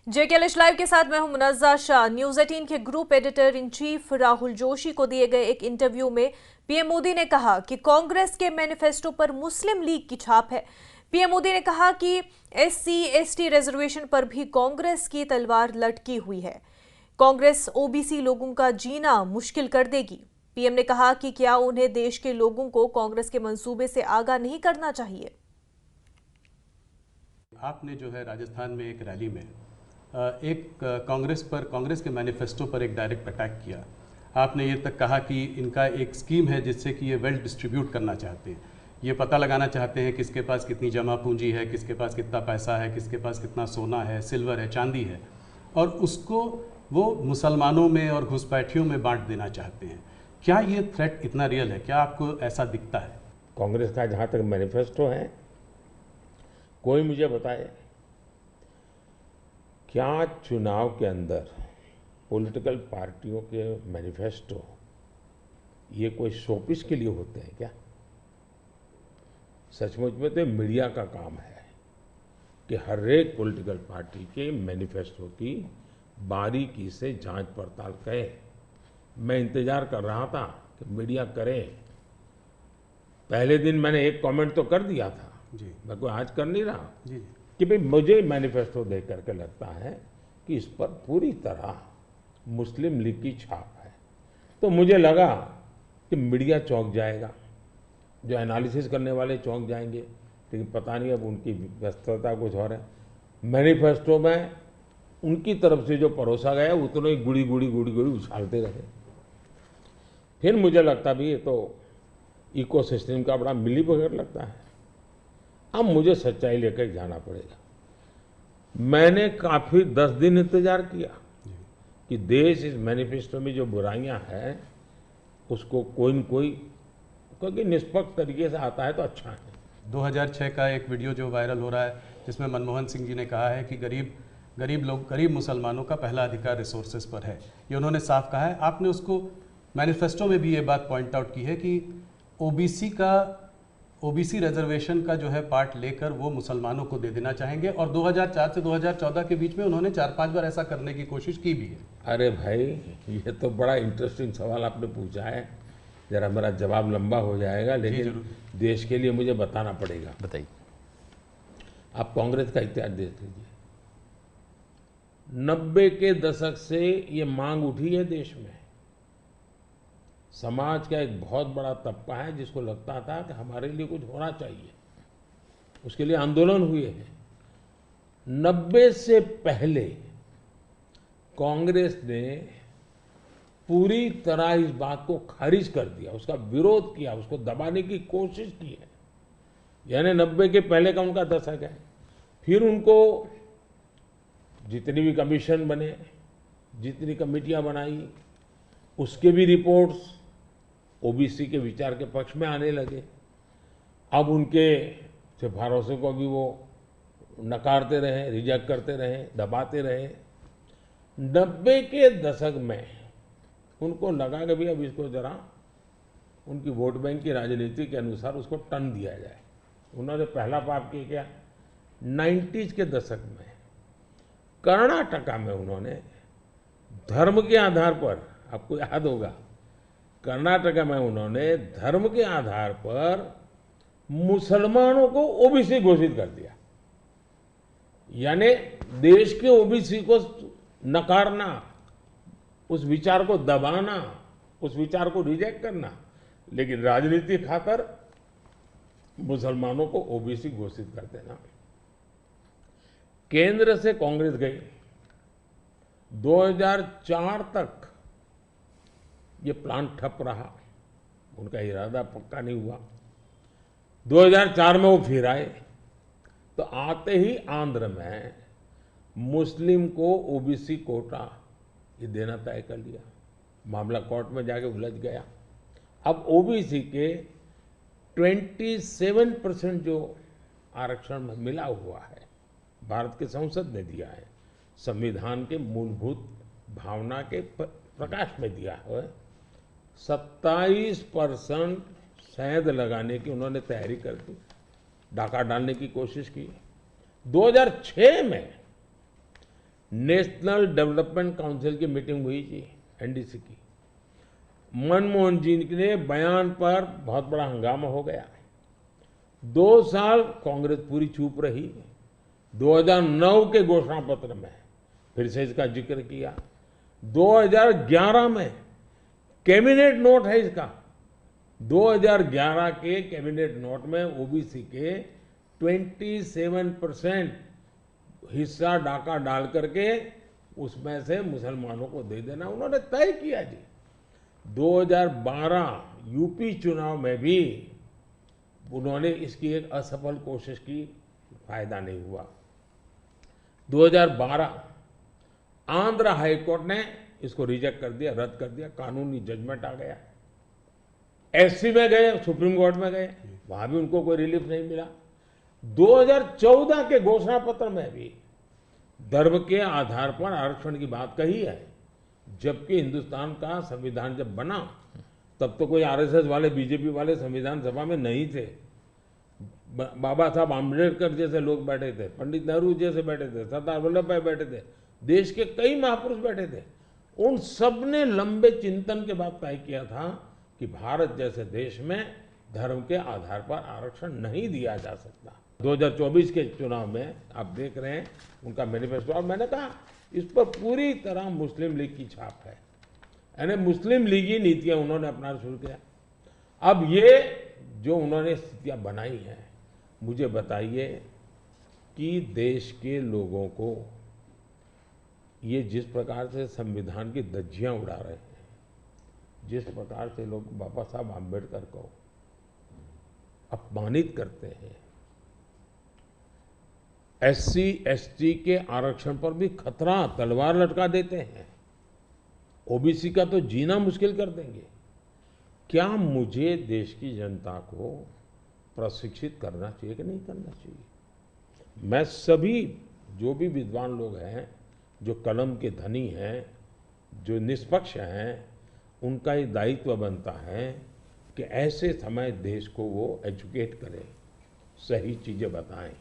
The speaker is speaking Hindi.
जेकेएलएच लाइव के साथ मैं हूं मुनज़्ज़ा शाह। न्यूज 18 के group editor in chief Rahul Joshi को दिए गए एक इंटरव्यू में पीएम मोदी ने कहा कि कांग्रेस के मैनिफेस्टो पर मुस्लिम लीग की छाप है। पीएम मोदी ने कहा कि SC/ST रिजर्वेशन पर भी कांग्रेस की तलवार लटकी हुई है। कांग्रेस ओबीसी लोगों का जीना मुश्किल कर देगी। पीएम ने कहा कि क्या उन्हें देश के लोगों को कांग्रेस के मंसूबे से आगाह नहीं करना चाहिए। आपने जो है राजस्थान में एक रैली में एक कांग्रेस के मैनिफेस्टो पर एक डायरेक्ट अटैक किया। आपने ये तक कहा कि इनका एक स्कीम है जिससे कि ये वेल्थ डिस्ट्रीब्यूट करना चाहते हैं, ये पता लगाना चाहते हैं किसके पास कितनी जमा पूंजी है, किसके पास कितना पैसा है, किसके पास कितना सोना है, सिल्वर है, चांदी है, और उसको वो मुसलमानों में और घुसपैठियों में बांट देना चाहते हैं। क्या ये थ्रेट इतना रियल है? क्या आपको ऐसा दिखता है? कांग्रेस का जहाँ तक मैनिफेस्टो है, कोई मुझे बताए क्या चुनाव के अंदर पॉलिटिकल पार्टियों के मैनिफेस्टो ये कोई शोपीस के लिए होते हैं क्या? सचमुच में तो मीडिया का काम है कि हर एक पॉलिटिकल पार्टी के मैनिफेस्टो की बारीकी से जांच पड़ताल करे। मैं इंतजार कर रहा था कि मीडिया करे। पहले दिन मैंने एक कमेंट तो कर दिया था जी। मैं कोई आज कर नहीं रहा जी। कि भाई मुझे मैनिफेस्टो देख करके लगता है कि इस पर पूरी तरह मुस्लिम लीग की छाप है। तो मुझे लगा कि मीडिया चौंक जाएगा, जो एनालिसिस करने वाले चौंक जाएंगे, लेकिन पता नहीं अब उनकी व्यस्तता कुछ और है। मैनिफेस्टो में उनकी तरफ से जो परोसा गया उतना ही गुड़ी गुड़ी उछालते रहे। फिर मुझे लगता भी ये तो इकोसिस्टम का बड़ा मिलीबग लगता है। अब मुझे सच्चाई लेकर जाना पड़ेगा। मैंने काफी 10 दिन इंतजार किया कि देश इस मैनिफेस्टो में जो बुराइयां हैं उसको कोई न कोई, क्योंकि निष्पक्ष तरीके से आता है तो अच्छा है। 2006 का एक वीडियो जो वायरल हो रहा है जिसमें मनमोहन सिंह जी ने कहा है कि गरीब मुसलमानों का पहला अधिकार रिसोर्सेज पर है, ये उन्होंने साफ कहा है। आपने उसको मैनिफेस्टो में भी ये बात पॉइंट आउट की है कि ओबीसी रिजर्वेशन का जो है पार्ट लेकर वो मुसलमानों को दे देना चाहेंगे, और 2004 से 2014 के बीच में उन्होंने 4-5 बार ऐसा करने की कोशिश की भी है। अरे भाई, ये तो बड़ा इंटरेस्टिंग सवाल आपने पूछा है। जरा मेरा जवाब लंबा हो जाएगा, लेकिन देश के लिए मुझे बताना पड़ेगा। बताइए। आप कांग्रेस का इतिहास देख लीजिए। 90 के दशक से ये मांग उठी है देश में। समाज का एक बहुत बड़ा तबका है जिसको लगता था कि हमारे लिए कुछ होना चाहिए, उसके लिए आंदोलन हुए हैं। 90 से पहले कांग्रेस ने पूरी तरह इस बात को खारिज कर दिया, उसका विरोध किया, उसको दबाने की कोशिश की है। यानी 90 के पहले का उनका दशक है। फिर उनको जितनी भी कमीशन बने, जितनी कमेटियां बनाई, उसके भी रिपोर्ट्स ओबीसी के विचार के पक्ष में आने लगे। अब उनके सिफारिशों को भी वो नकारते रहे, रिजेक्ट करते रहे, दबाते रहे। 90 के दशक में उनको लगा कि भी अब इसको जरा उनकी वोट बैंक की राजनीति के अनुसार उसको टर्न दिया जाए। उन्होंने पहला पाप किया क्या? 90s के दशक में कर्नाटका में उन्होंने धर्म के आधार पर, आपको याद होगा, कर्नाटका में उन्होंने धर्म के आधार पर मुसलमानों को ओबीसी घोषित कर दिया। यानी देश के ओबीसी को नकारना, उस विचार को दबाना, उस विचार को रिजेक्ट करना, लेकिन राजनीति खातर मुसलमानों को ओबीसी घोषित कर देना। केंद्र से कांग्रेस गई, 2004 तक ये प्लान ठप रहा, उनका इरादा पक्का नहीं हुआ। 2004 में वो फिर आए, तो आते ही आंध्र में मुस्लिम को ओबीसी कोटा ये देना तय कर लिया। मामला कोर्ट में जाके उलझ गया। अब ओबीसी के 27% जो आरक्षण में मिला हुआ है, भारत की संसद ने दिया है, संविधान के मूलभूत भावना के प्रकाश में दिया है। 27% शहद लगाने की उन्होंने तैयारी कर दी, डाका डालने की कोशिश की। 2006 में नेशनल डेवलपमेंट काउंसिल की मीटिंग हुई थी एनडीसी की। मनमोहन जी के बयान पर बहुत बड़ा हंगामा हो गया। 2 साल कांग्रेस पूरी चुप रही। 2009 के घोषणा पत्र में फिर से इसका जिक्र किया। 2011 में कैबिनेट नोट है इसका। 2011 के कैबिनेट नोट में ओबीसी के 27% हिस्सा डाका डाल करके उसमें से मुसलमानों को दे देना उन्होंने तय किया जी। 2012 यूपी चुनाव में भी उन्होंने इसकी एक असफल कोशिश की, फायदा नहीं हुआ। 2012 आंध्र हाईकोर्ट ने इसको रिजेक्ट कर दिया, रद्द कर दिया, कानूनी जजमेंट आ गया। एससी में गए, सुप्रीम कोर्ट में गए, वहां भी उनको कोई रिलीफ नहीं मिला। 2014 के घोषणा पत्र में भी धर्म के आधार पर आरक्षण की बात कही है, जबकि हिंदुस्तान का संविधान जब बना तब तो कोई आरएसएस वाले, बीजेपी वाले संविधान सभा में नहीं थे। बाबा साहब आम्बेडकर जैसे लोग बैठे थे, पंडित नेहरू जैसे बैठे थे, सरदार वल्लभ भाई बैठे थे, देश के कई महापुरुष बैठे थे। उन सब ने लंबे चिंतन के बाद तय किया था कि भारत जैसे देश में धर्म के आधार पर आरक्षण नहीं दिया जा सकता। 2024 के चुनाव में आप देख रहे हैं उनका मैनिफेस्टो, और मैंने कहा इस पर पूरी तरह मुस्लिम लीग की छाप है, यानी मुस्लिम लीगी नीतियां उन्होंने अपनाना शुरू किया। अब ये जो उन्होंने स्थितियां बनाई हैं, मुझे बताइए कि देश के लोगों को ये जिस प्रकार से संविधान की धज्जियां उड़ा रहे हैं, जिस प्रकार से लोग बाबा साहब आम्बेडकर को अपमानित करते हैं, एससी एसटी के आरक्षण पर भी खतरा, तलवार लटका देते हैं, ओबीसी का तो जीना मुश्किल कर देंगे। क्या मुझे देश की जनता को प्रशिक्षित करना चाहिए कि नहीं करना चाहिए? मैं सभी जो भी विद्वान लोग हैं, जो कलम के धनी हैं, जो निष्पक्ष हैं, उनका ये दायित्व बनता है कि ऐसे समय देश को वो एजुकेट करें, सही चीजें बताएं।